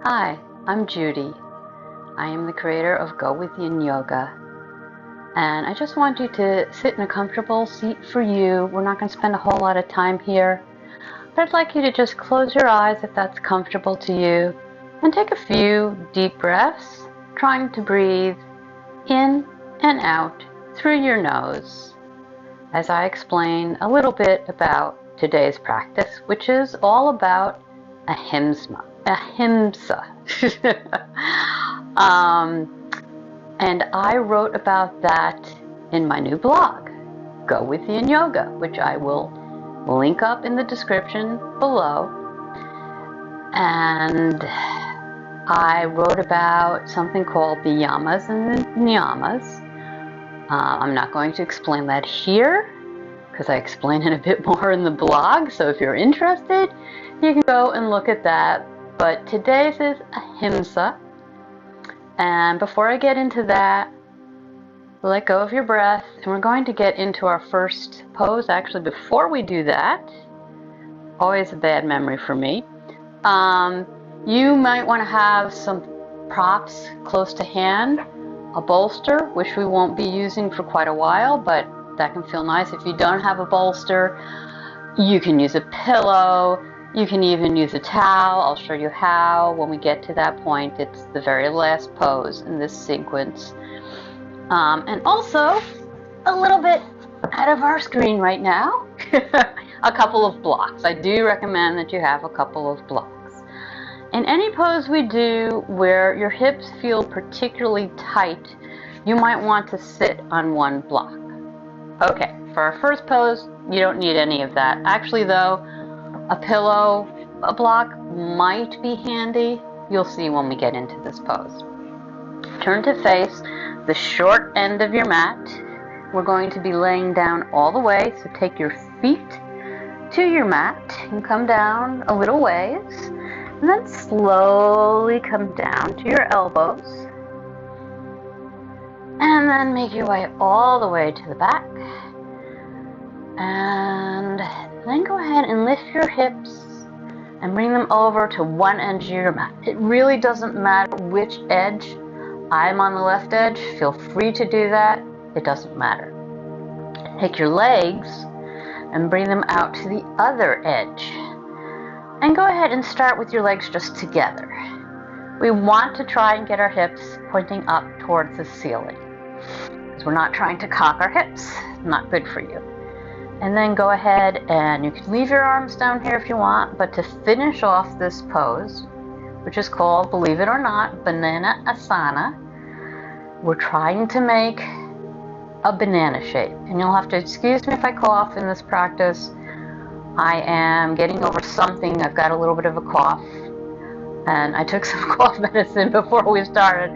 Hi, I'm Judy. I am the creator of Go with Yin Yoga. And I just want you to sit in a comfortable seat for you. We're not going to spend a whole lot of time here. But I'd like you to just close your eyes if that's comfortable to you. And take a few deep breaths, trying to breathe in and out through your nose. As I explain a little bit about today's practice, which is all about Ahimsa. And I wrote about that in my new blog, Go with Yin Yoga, which I will link up in the description below. And I wrote about something called the Yamas and the Niyamas. I'm not going to explain that here because I explain it a bit more in the blog. So if you're interested, you can go and look at that. But today's is Ahimsa. And before I get into that, let go of your breath. And we're going to get into our first pose. Actually, before we do that, always a bad memory for me. You might want to have some props close to hand. A bolster, which we won't be using for quite a while, but that can feel nice. If you don't have a bolster, you can use a pillow. You can even use a towel. I'll show you how when we get to that point. It's the very last pose in this sequence. And also, a little bit out of our screen right now, a couple of blocks. I do recommend that you have a couple of blocks. In any pose we do where your hips feel particularly tight, you might want to sit on one block. Okay, for our first pose, you don't need any of that. Actually though, a pillow, a block might be handy. You'll see when we get into this pose. Turn to face the short end of your mat. We're going to be laying down all the way, so take your feet to your mat and come down a little ways. And then slowly come down to your elbows. And then make your way all the way to the back. And then go ahead and lift your hips and bring them over to one edge of your mat. It really doesn't matter which edge. I'm on the left edge. Feel free to do that. It doesn't matter. Take your legs and bring them out to the other edge. And go ahead and start with your legs just together. We want to try and get our hips pointing up towards the ceiling, because we're not trying to cock our hips. Not good for you. And then go ahead and you can leave your arms down here if you want, but to finish off this pose, which is called, believe it or not, Banana Asana, we're trying to make a banana shape. And you'll have to excuse me if I cough in this practice. I am getting over something. I've got a little bit of a cough, and I took some cough medicine before we started.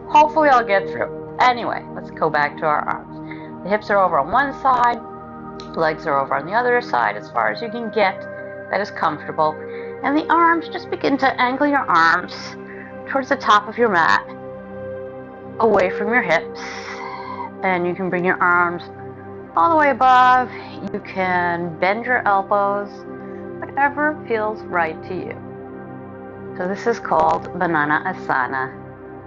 Hopefully I'll get through. Anyway, let's go back to our arms. The hips are over on one side, legs are over on the other side as far as you can get that is comfortable. And the arms, just begin to angle your arms towards the top of your mat, away from your hips. And you can bring your arms all the way above. You can bend your elbows, whatever feels right to you. So this is called Banana Asana.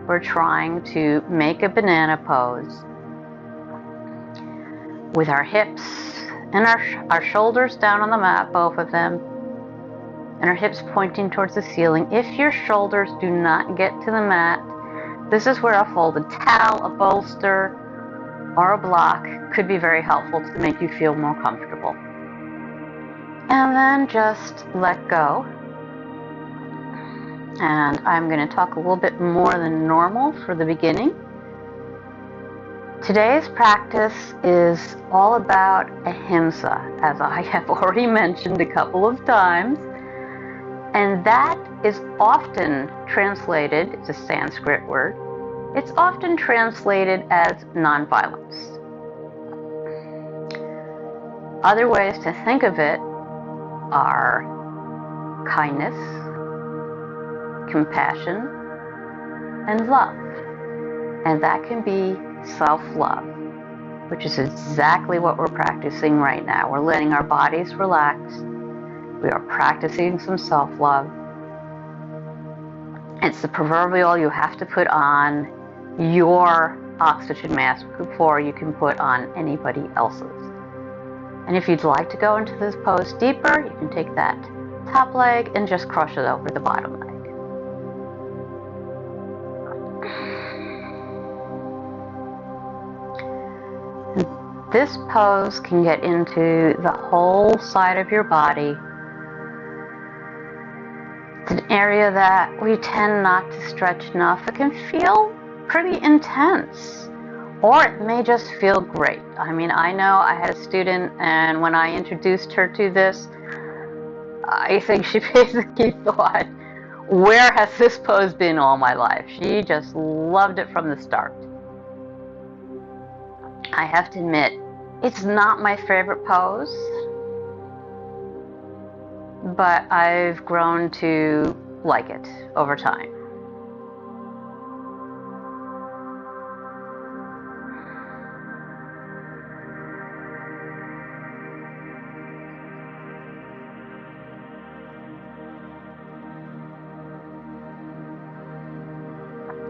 We're trying to make a banana pose with our hips and our shoulders down on the mat, both of them, and our hips pointing towards the ceiling. If your shoulders do not get to the mat, this is where a folded towel, a bolster, or a block could be very helpful to make you feel more comfortable. And then just let go. And I'm going to talk a little bit more than normal for the beginning. Today's practice is all about Ahimsa, as I have already mentioned a couple of times. And that is often translated, it's a Sanskrit word, it's often translated as nonviolence. Other ways to think of it are kindness, compassion, and love. And that can be self-love, which is exactly what we're practicing right now. We're letting our bodies relax. We are practicing some self-love. It's the proverbial, you have to put on your oxygen mask before you can put on anybody else's. And if you'd like to go into this pose deeper, you can take that top leg and just crush it over the bottom leg. This pose can get into the whole side of your body. It's an area that we tend not to stretch enough. It can feel pretty intense, or it may just feel great. I mean, I know I had a student, and when I introduced her to this, I think she basically thought, where has this pose been all my life? She just loved it from the start. I have to admit, it's not my favorite pose, but I've grown to like it over time.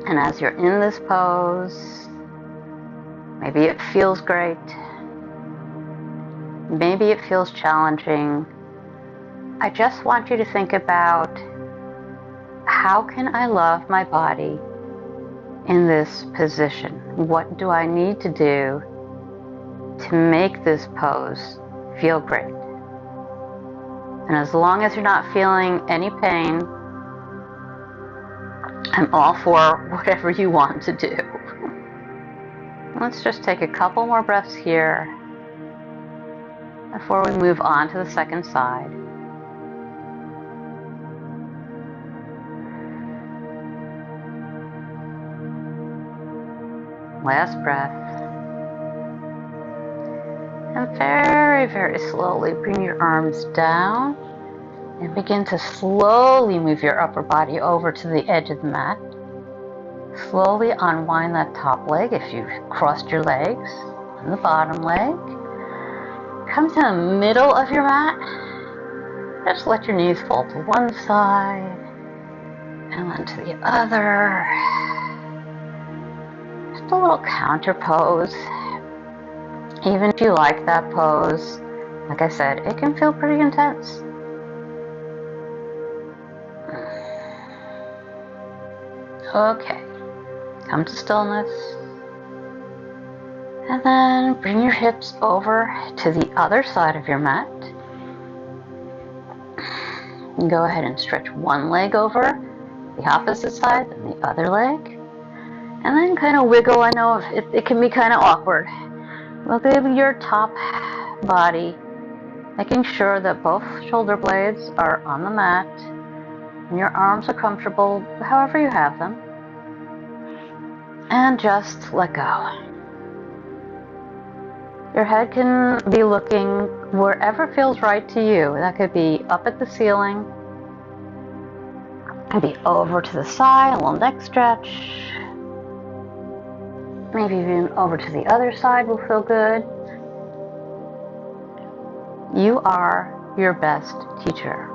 And as you're in this pose, maybe it feels great, maybe it feels challenging. I just want you to think about, how can I love my body in this position? What do I need to do to make this pose feel great? And as long as you're not feeling any pain, I'm all for whatever you want to do. Let's just take a couple more breaths here before we move on to the second side. Last breath. And very, very slowly bring your arms down and begin to slowly move your upper body over to the edge of the mat. Slowly unwind that top leg if you've crossed your legs, and the bottom leg. Come to the middle of your mat. Just let your knees fall to one side and then to the other. Just a little counter pose. Even if you like that pose, like I said, it can feel pretty intense. Okay, come to stillness. And then bring your hips over to the other side of your mat. And go ahead and stretch one leg over the opposite side and the other leg. And then kind of wiggle. I know it can be kind of awkward. Wiggle your top body, making sure that both shoulder blades are on the mat and your arms are comfortable however you have them. And just let go. Your head can be looking wherever feels right to you. That could be up at the ceiling, it could be over to the side, a little neck stretch. Maybe even over to the other side will feel good. You are your best teacher.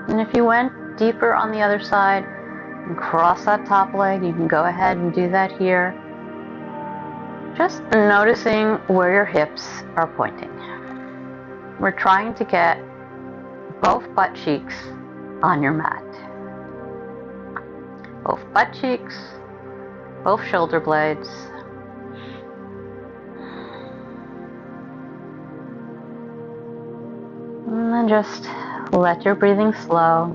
And if you went deeper on the other side and cross that top leg, you can go ahead and do that here. Just noticing where your hips are pointing. We're trying to get both butt cheeks on your mat. Both butt cheeks, both shoulder blades. And then just let your breathing slow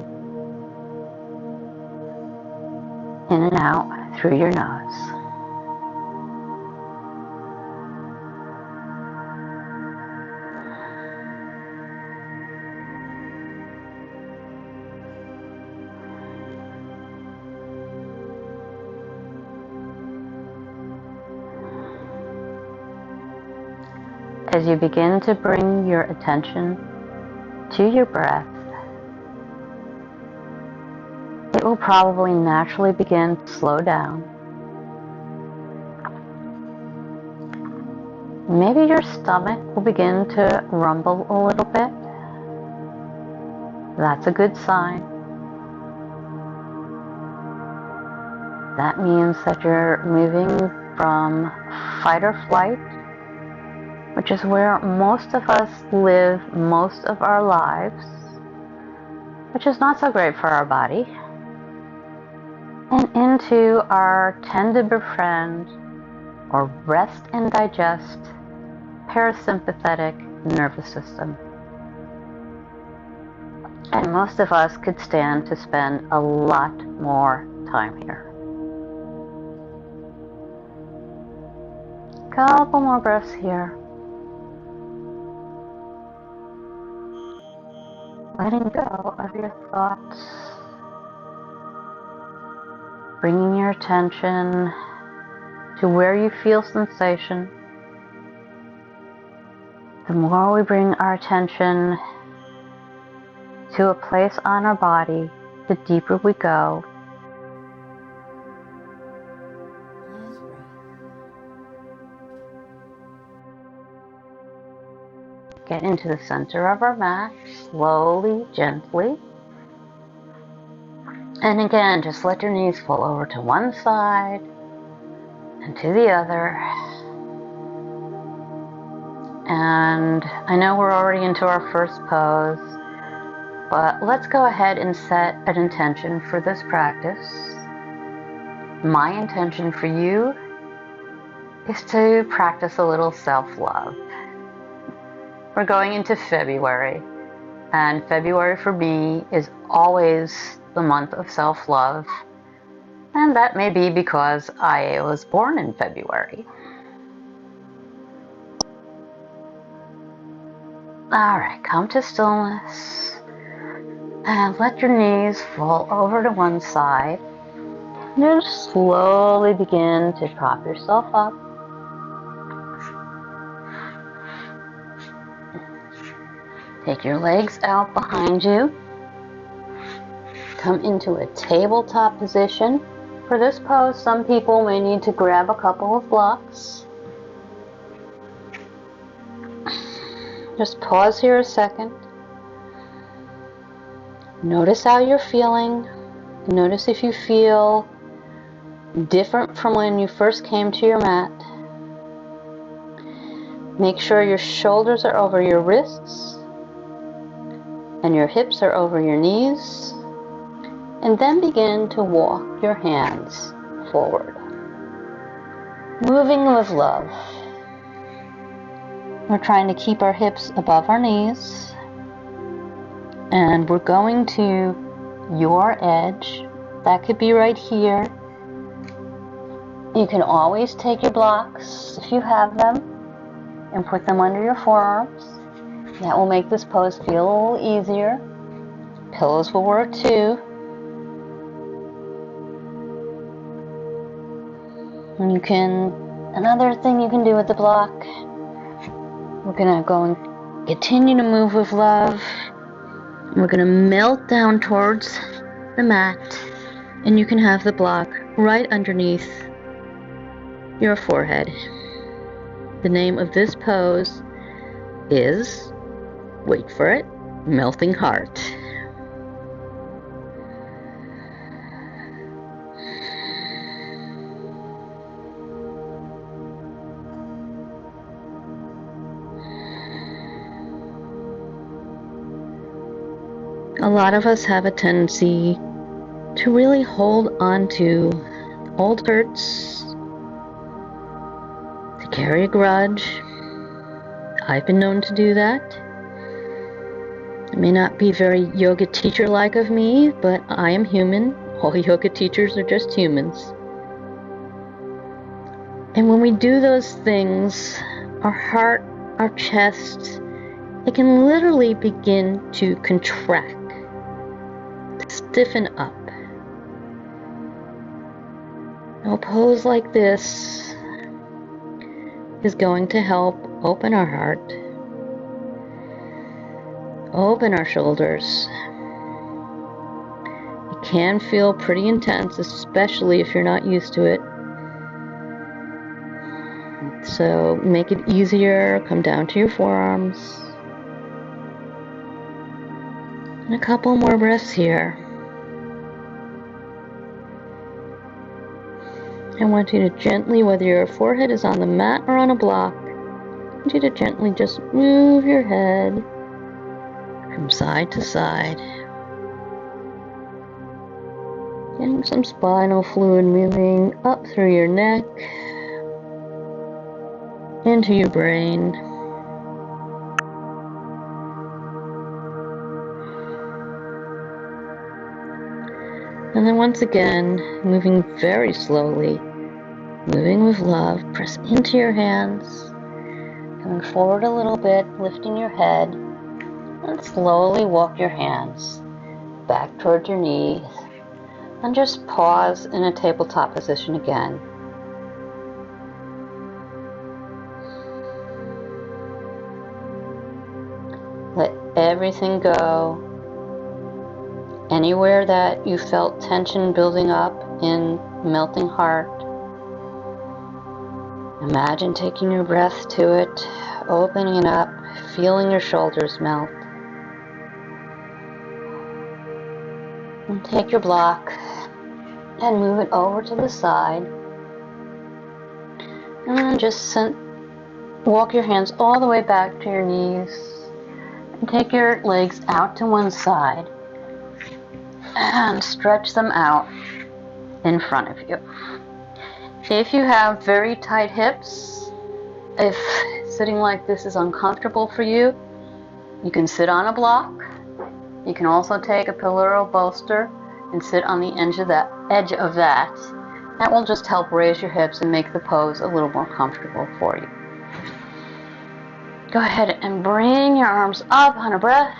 in and out through your nose. As you begin to bring your attention to your breath, it will probably naturally begin to slow down. Maybe your stomach will begin to rumble a little bit. That's a good sign. That means that you're moving from fight or flight, which is where most of us live most of our lives, which is not so great for our body, and into our tend to befriend or rest and digest parasympathetic nervous system. And most of us could stand to spend a lot more time here. Couple more breaths here. Letting go of your thoughts. Bringing your attention to where you feel sensation. The more we bring our attention to a place on our body, the deeper we go. Get into the center of our mat, slowly, gently. And again, just let your knees fall over to one side and to the other. And I know we're already into our first pose, but let's go ahead and set an intention for this practice. My intention for you is to practice a little self-love. We're going into February, and February for me is always the month of self-love, and that may be because I was born in February. Alright, come to stillness, and let your knees fall over to one side. Just slowly begin to prop yourself up. Take your legs out behind you. Come into a tabletop position. For this pose, some people may need to grab a couple of blocks. Just pause here a second. Notice how you're feeling. Notice if you feel different from when you first came to your mat. Make sure your shoulders are over your wrists and your hips are over your knees. And then begin to walk your hands forward. Moving with love. We're trying to keep our hips above our knees. And we're going to your edge. That could be right here. You can always take your blocks, if you have them, and put them under your forearms. That will make this pose feel a little easier. Pillows will work too. And another thing you can do with the block, we're gonna go and continue to move with love. We're gonna melt down towards the mat, and you can have the block right underneath your forehead. The name of this pose is, wait for it, Melting Heart. A lot of us have a tendency to really hold on to old hurts, to carry a grudge. I've been known to do that. It may not be very yoga teacher-like of me, but I am human. All yoga teachers are just humans. And when we do those things, our heart, our chest, it can literally begin to contract, to stiffen up. Now, a pose like this is going to help open our heart, open our shoulders. It can feel pretty intense, especially if you're not used to it. So make it easier, come down to your forearms. And a couple more breaths here. I want you to gently, whether your forehead is on the mat or on a block, I want you to gently just move your head from side to side. Getting some spinal fluid moving up through your neck, into your brain. And then once again, moving very slowly, moving with love, press into your hands, coming forward a little bit, lifting your head, and slowly walk your hands back toward your knees, and just pause in a tabletop position again. Let everything go. Anywhere that you felt tension building up in melting heart, imagine taking your breath to it, opening it up, feeling your shoulders melt. And take your block and move it over to the side. And then just walk your hands all the way back to your knees. And take your legs out to one side. And stretch them out in front of you. If you have very tight hips, if sitting like this is uncomfortable for you, you can sit on a block. You can also take a pillow or bolster and sit on the edge of that. That will just help raise your hips and make the pose a little more comfortable for you. Go ahead and bring your arms up on a breath.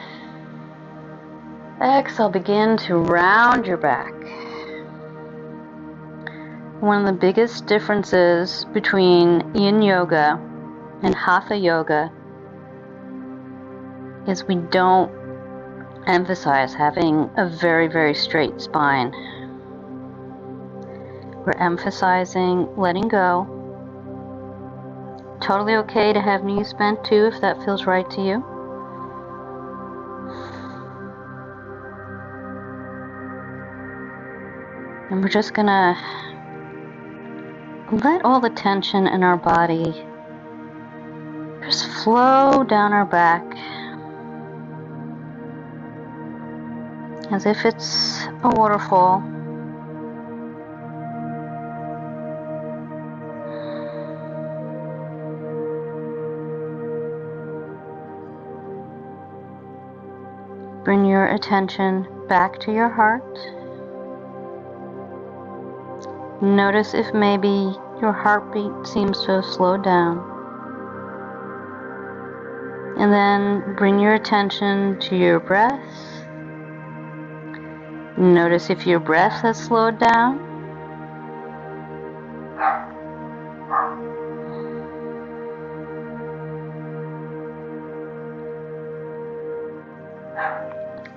Exhale, begin to round your back. One of the biggest differences between Yin Yoga and Hatha Yoga is we don't emphasize having a very, very straight spine. We're emphasizing letting go. Totally okay to have knees bent too if that feels right to you. And we're just gonna let all the tension in our body just flow down our back as if it's a waterfall. Bring your attention back to your heart. Notice if maybe your heartbeat seems to have slowed down. And then bring your attention to your breath. Notice if your breath has slowed down.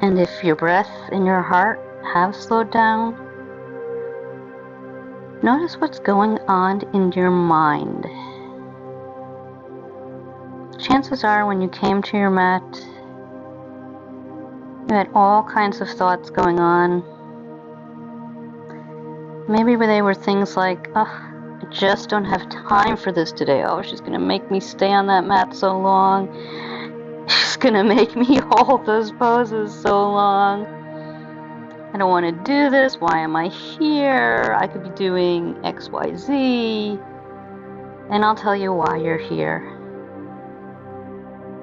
And if your breath and your heart have slowed down, notice what's going on in your mind. Chances are when you came to your mat, you had all kinds of thoughts going on. Maybe they were things like, oh, I just don't have time for this today. Oh, she's going to make me stay on that mat so long. She's going to make me hold those poses so long. I don't want to do this. Why am I here? I could be doing X, Y, Z. And I'll tell you why you're here.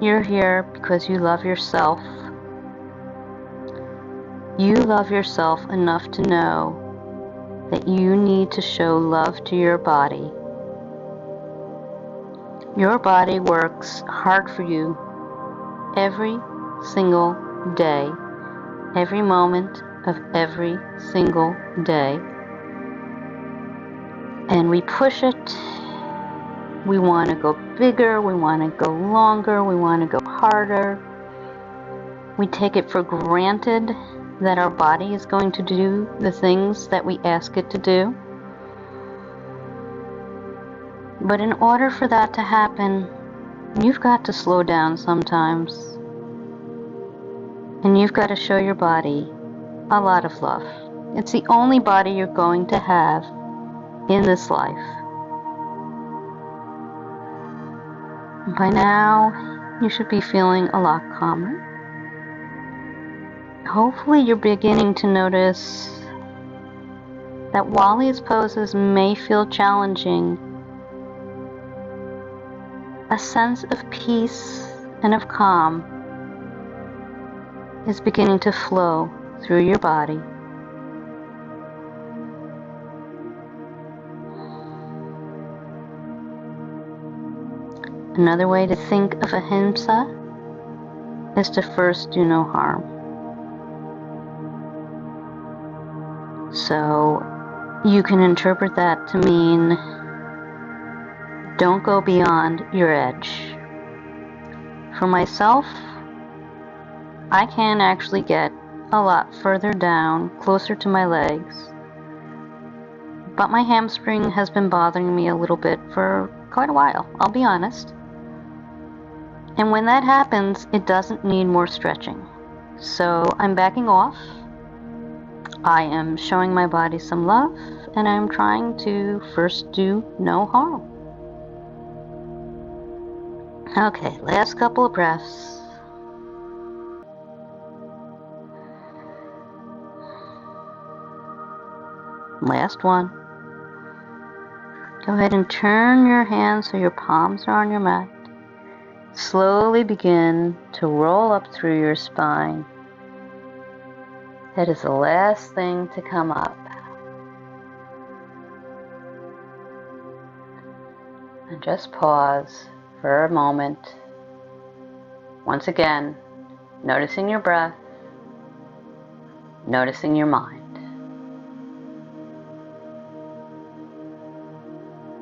You're here because you love yourself. You love yourself enough to know that you need to show love to your body. Your body works hard for you every single day, every moment of every single day. And we push it. We want to go bigger, we want to go longer, we want to go harder. We take it for granted that our body is going to do the things that we ask it to do. But in order for that to happen, you've got to slow down sometimes. And you've got to show your body a lot of love. It's the only body you're going to have in this life. By now, you should be feeling a lot calmer. Hopefully you're beginning to notice that while these poses may feel challenging, a sense of peace and of calm is beginning to flow through your body. Another way to think of Ahimsa is to first do no harm. So you can interpret that to mean don't go beyond your edge. For myself, I can actually get a lot further down, closer to my legs, but my hamstring has been bothering me a little bit for quite a while, I'll be honest. And when that happens, it doesn't need more stretching. So I'm backing off. I am showing my body some love, and I'm trying to first do no harm. Okay, last couple of breaths. Last one. Go ahead and turn your hands so your palms are on your mat. Slowly begin to roll up through your spine. That is the last thing to come up. And just pause for a moment. Once again, noticing your breath, noticing your mind.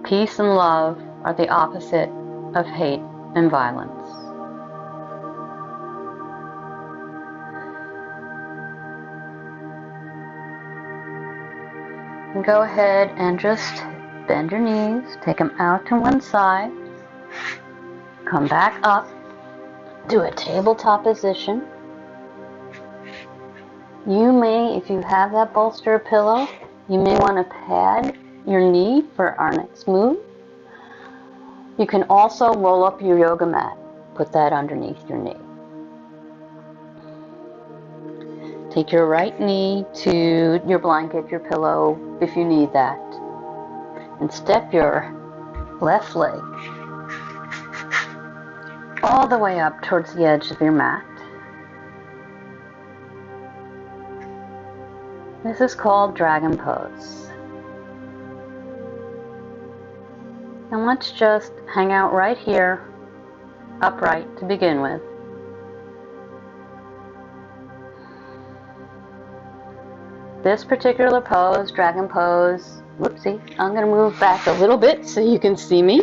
Peace and love are the opposite of hate and violence. And go ahead and just bend your knees, take them out to one side, come back up, do a tabletop position. You may, if you have that bolster pillow, you may want to pad your knee for our next move. You can also roll up your yoga mat, put that underneath your knee. Take your right knee to your blanket, your pillow, if you need that. And step your left leg all the way up towards the edge of your mat. This is called dragon pose. And let's just hang out right here, upright to begin with. This particular pose, dragon pose, whoopsie, I'm going to move back a little bit so you can see me.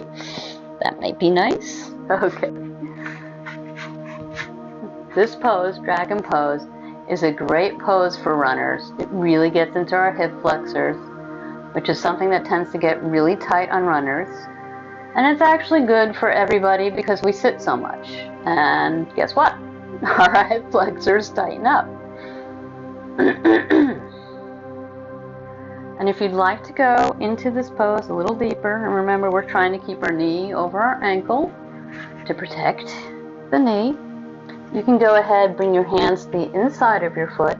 That might be nice. Okay. This pose, dragon pose, is a great pose for runners. It really gets into our hip flexors, which is something that tends to get really tight on runners. And it's actually good for everybody because we sit so much. And guess what? Our hip flexors tighten up. And if you'd like to go into this pose a little deeper, and remember we're trying to keep our knee over our ankle to protect the knee, you can go ahead, bring your hands to the inside of your foot,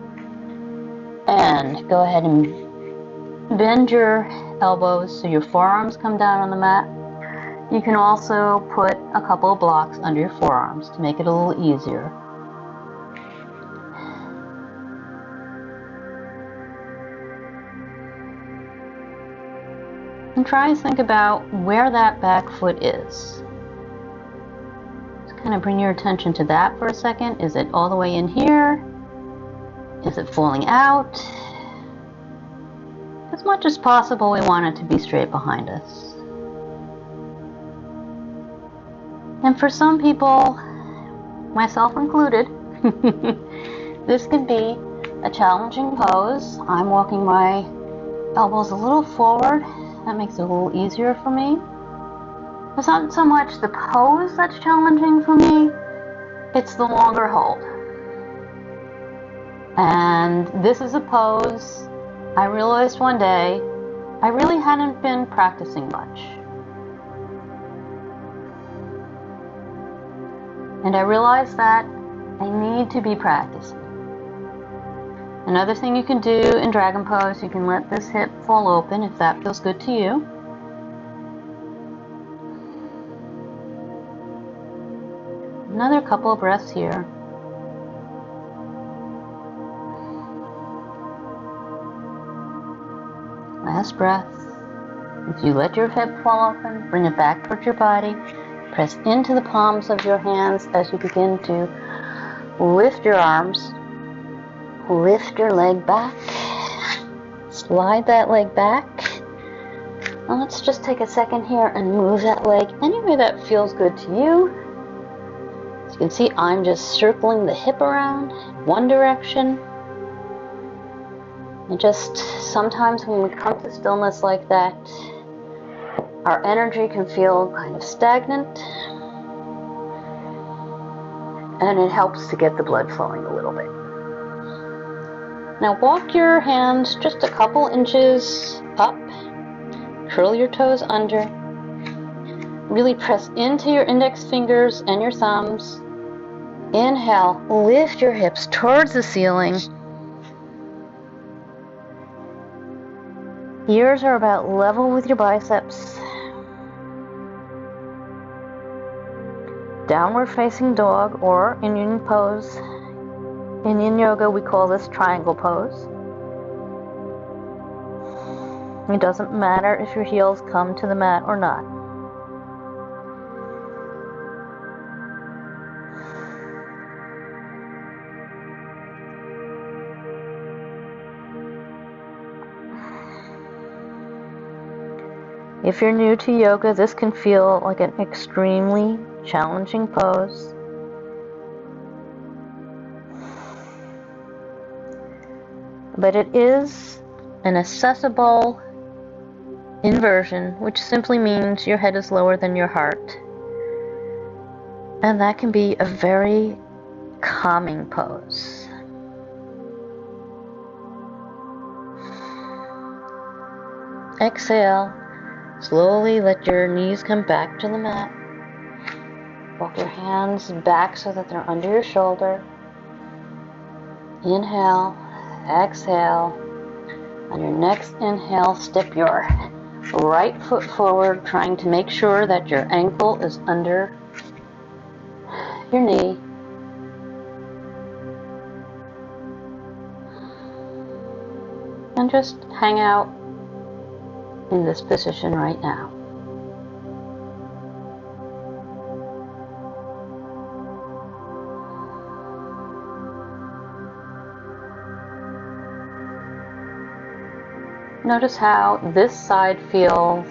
and go ahead and bend your elbows so your forearms come down on the mat. You can also put a couple of blocks under your forearms to make it a little easier. And try and think about where that back foot is. Just kind of bring your attention to that for a second. Is it all the way in here? Is it falling out? As much as possible, we want it to be straight behind us. And for some people, myself included, this could be a challenging pose. I'm walking my elbows a little forward. That makes it a little easier for me. It's not so much the pose that's challenging for me, it's the longer hold. And this is a pose I realized one day I really hadn't been practicing much. And I realized that I need to be practicing. Another thing you can do in dragon pose, you can let this hip fall open if that feels good to you. Another couple of breaths here. Last breath. If you let your hip fall open, bring it back towards your body. Press into the palms of your hands as you begin to lift your arms. Lift your leg back. Slide that leg back. And let's just take a second here and move that leg any way that feels good to you. As you can see, I'm just circling the hip around one direction. And just sometimes when we come to stillness like that, our energy can feel kind of stagnant. And it helps to get the blood flowing a little bit. Now walk your hands just a couple inches up. Curl your toes under. Really press into your index fingers and your thumbs. Inhale, lift your hips towards the ceiling. Ears are about level with your biceps. Downward facing dog, or in Yin pose. In Yin Yoga, we call this triangle pose. It doesn't matter if your heels come to the mat or not. If you're new to yoga, this can feel like an extremely challenging pose. But it is an accessible inversion, which simply means your head is lower than your heart. And that can be a very calming pose. Exhale. Slowly let your knees come back to the mat. Walk your hands back so that they're under your shoulder. Inhale, exhale. On your next inhale, step your right foot forward, trying to make sure that your ankle is under your knee. And just hang out in this position right now. Notice how this side feels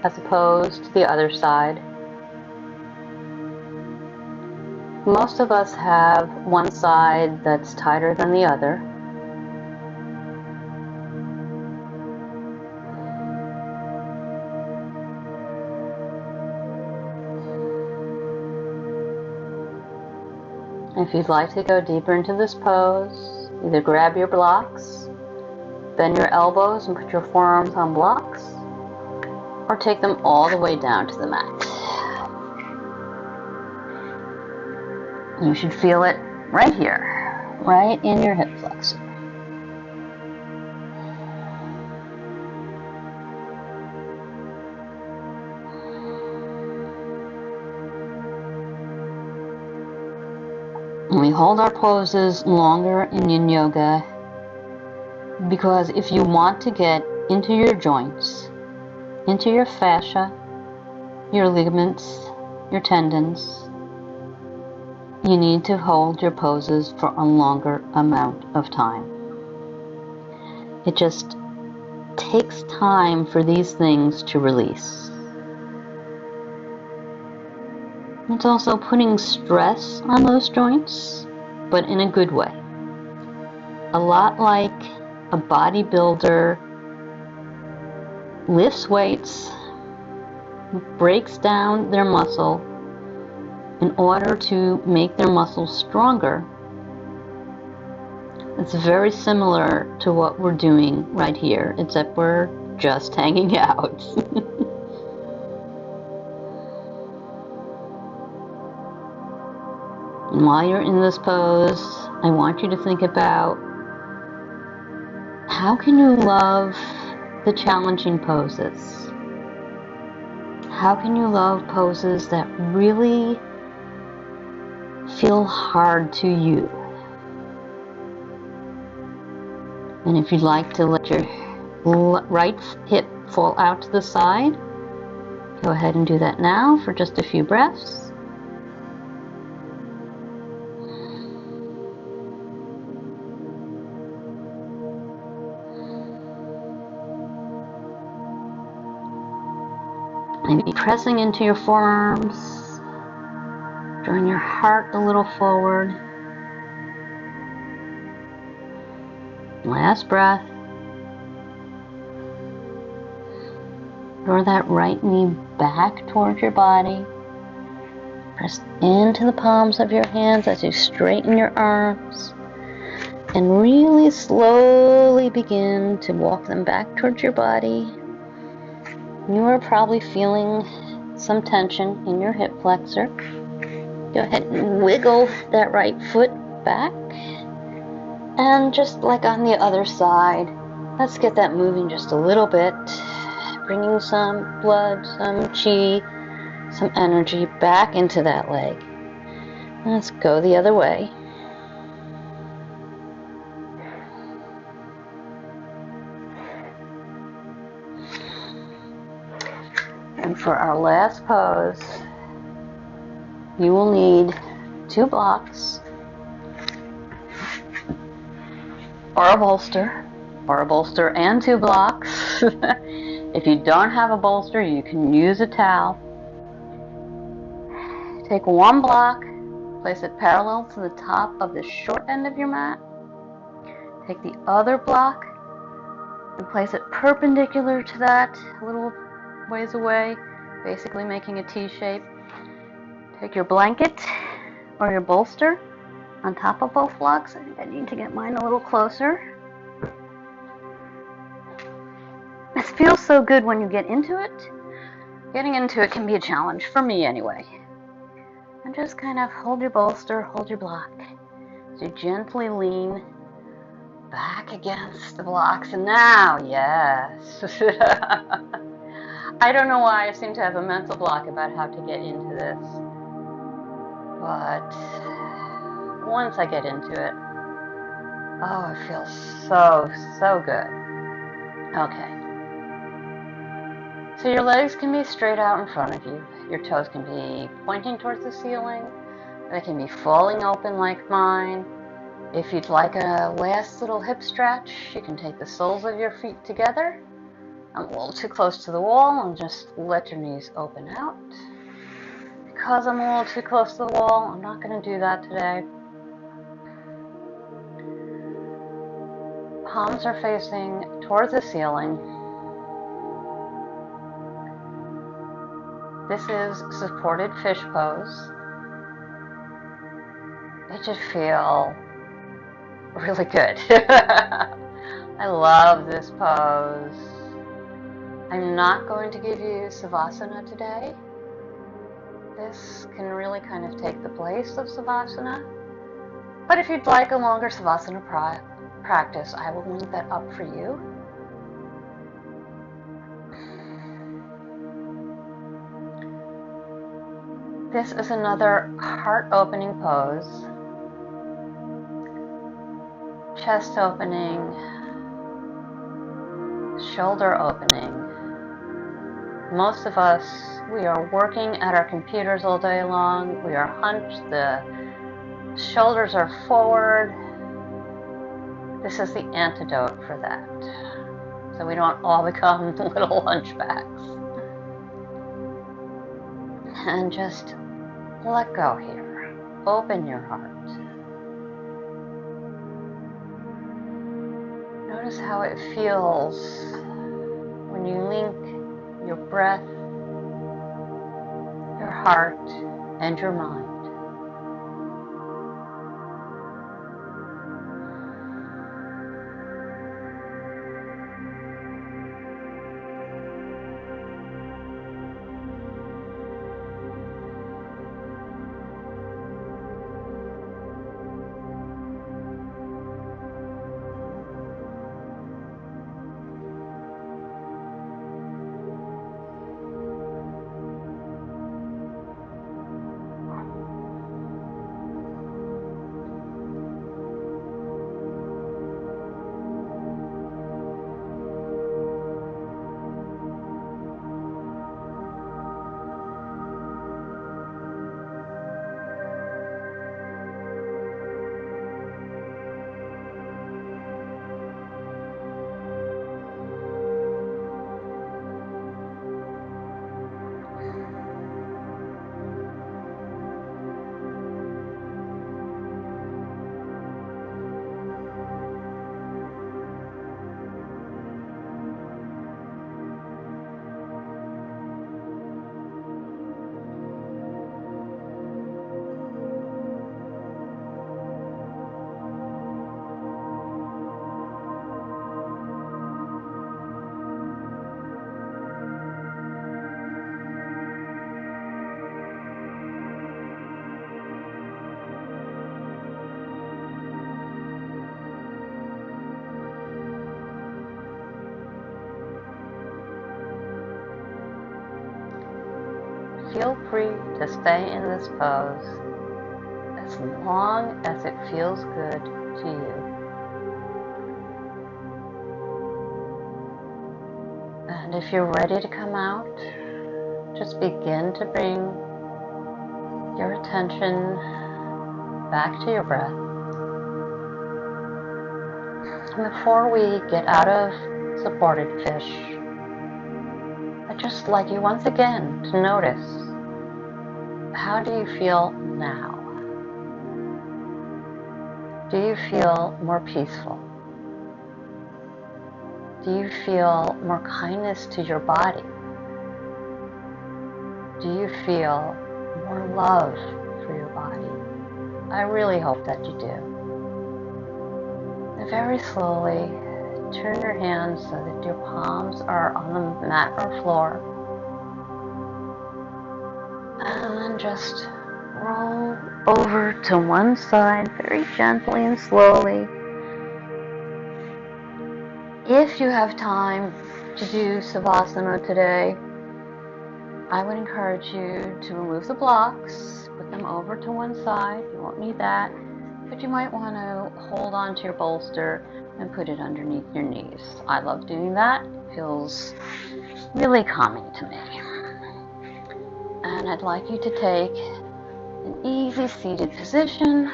as opposed to the other side. Most of us have one side that's tighter than the other. If you'd like to go deeper into this pose, either grab your blocks, bend your elbows and put your forearms on blocks, or take them all the way down to the mat. You should feel it right here, right in your hip flexor. And we hold our poses longer in Yin Yoga because if you want to get into your joints, into your fascia, your ligaments, your tendons, you need to hold your poses for a longer amount of time. It just takes time for these things to release. It's also putting stress on those joints, but in a good way. A lot like a bodybuilder lifts weights, breaks down their muscle in order to make their muscles stronger. It's very similar to what we're doing right here, except we're just hanging out. And while you're in this pose, I want you to think about how can you love the challenging poses? How can you love poses that really feel hard to you? And if you'd like to let your right hip fall out to the side, go ahead and do that now for just a few breaths. Maybe pressing into your forearms, drawing your heart a little forward. Last breath. Draw that right knee back towards your body. Press into the palms of your hands as you straighten your arms. And really slowly begin to walk them back towards your body. You are probably feeling some tension in your hip flexor. Go ahead and wiggle that right foot back. And just like on the other side, let's get that moving just a little bit. Bringing some blood, some chi, some energy back into that leg. Let's go the other way. And for our last pose, you will need 2 blocks or a bolster and 2 blocks. If you don't have a bolster, you can use a towel. Take 1 block, place it parallel to the top of the short end of your mat. Take the other block and place it perpendicular to that, a little ways away, basically making a T shape. Take your blanket or your bolster on top of both blocks. I think I need to get mine a little closer. It feels so good when you get into it. Getting into it can be a challenge, for me anyway. And just kind of hold your bolster, hold your block. So you gently lean back against the blocks. And now, yes. I don't know why I seem to have a mental block about how to get into this. But once I get into it, oh, it feels so good. Okay. So your legs can be straight out in front of you. Your toes can be pointing towards the ceiling. They can be falling open like mine. If you'd like a last little hip stretch, you can take the soles of your feet together. I'm a little too close to the wall and just let your knees open out. Because I'm a little too close to the wall, I'm not going to do that today. Palms are facing towards the ceiling. This is supported fish pose. It should feel really good. I love this pose. I'm not going to give you Savasana today. This can really kind of take the place of Savasana. But if you'd like a longer Savasana practice, I will link that up for you. This is another heart-opening pose. Chest opening, shoulder opening. Most of us, we are working at our computers all day long. We are hunched, the shoulders are forward. This is the antidote for that. So we don't all become little hunchbacks. And just let go here. Open your heart. Notice how it feels when you link your breath, your heart, and your mind. feel free to stay in this pose as long as it feels good to you. And if you're ready to come out, just begin to bring your attention back to your breath. And before we get out of supported fish, I'd just like you once again to notice, how do you feel now? Do you feel more peaceful? Do you feel more kindness to your body? Do you feel more love for your body? I really hope that you do. And very slowly, turn your hands so that your palms are on the mat or floor. And then just roll over to one side very gently and slowly. If you have time to do Savasana today, I would encourage you to remove the blocks, put them over to one side. You won't need that, but you might want to hold on to your bolster and put it underneath your knees. I love doing that. It feels really calming to me. And I'd like you to take an easy seated position.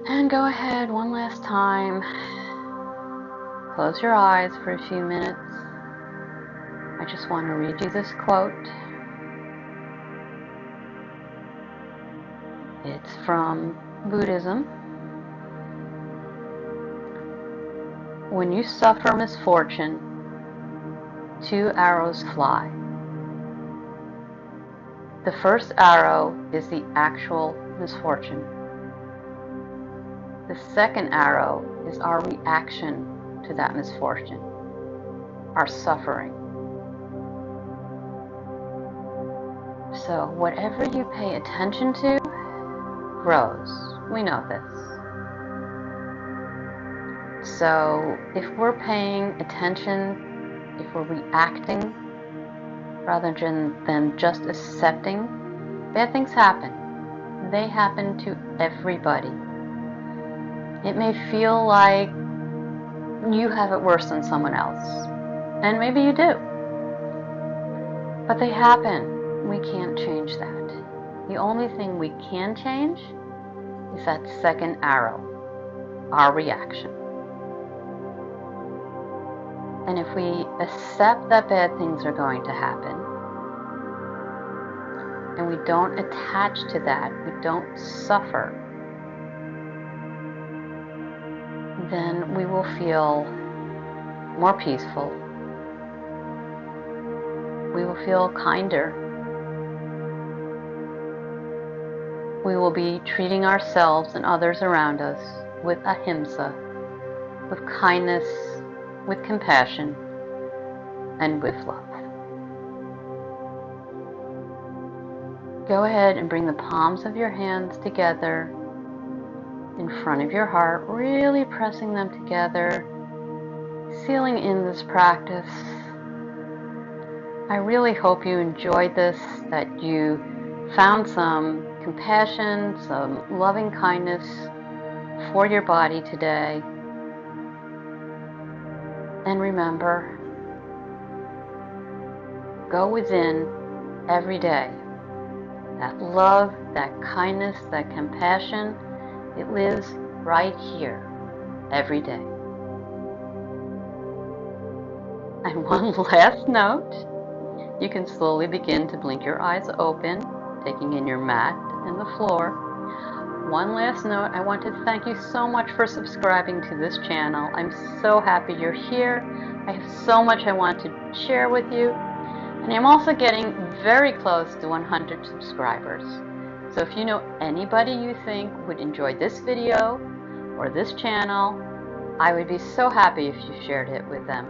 And go ahead one last time. Close your eyes for a few minutes. I just want to read you this quote. It's from Buddhism. When you suffer misfortune, 2 arrows fly. The first arrow is the actual misfortune. The second arrow is our reaction to that misfortune, our suffering. So whatever you pay attention to grows. We know this. So if we're paying attention, if we're reacting rather than just accepting, bad things happen. They happen to everybody. It may feel like you have it worse than someone else, and maybe you do. But they happen. We can't change that. The only thing we can change is that second arrow, our reaction. And if we accept that bad things are going to happen, and we don't attach to that, we don't suffer, then we will feel more peaceful. We will feel kinder. We will be treating ourselves and others around us with Ahimsa, with kindness, with compassion, and with love. Go ahead and bring the palms of your hands together in front of your heart, really pressing them together, sealing in this practice. I really hope you enjoyed this, that you found some compassion, some loving kindness for your body today. And remember, go within every day. That love, that kindness, that compassion, it lives right here, every day. And one last note, you can slowly begin to blink your eyes open, taking in your mat and the floor. One last note, I want to thank you so much for subscribing to this channel. I'm so happy you're here. I have so much I want to share with you. And I'm also getting very close to 100 subscribers. So if you know anybody you think would enjoy this video or this channel, I would be so happy if you shared it with them.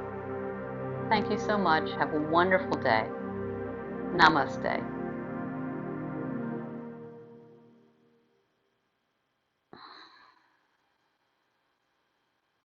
Thank you so much. Have a wonderful day. Namaste.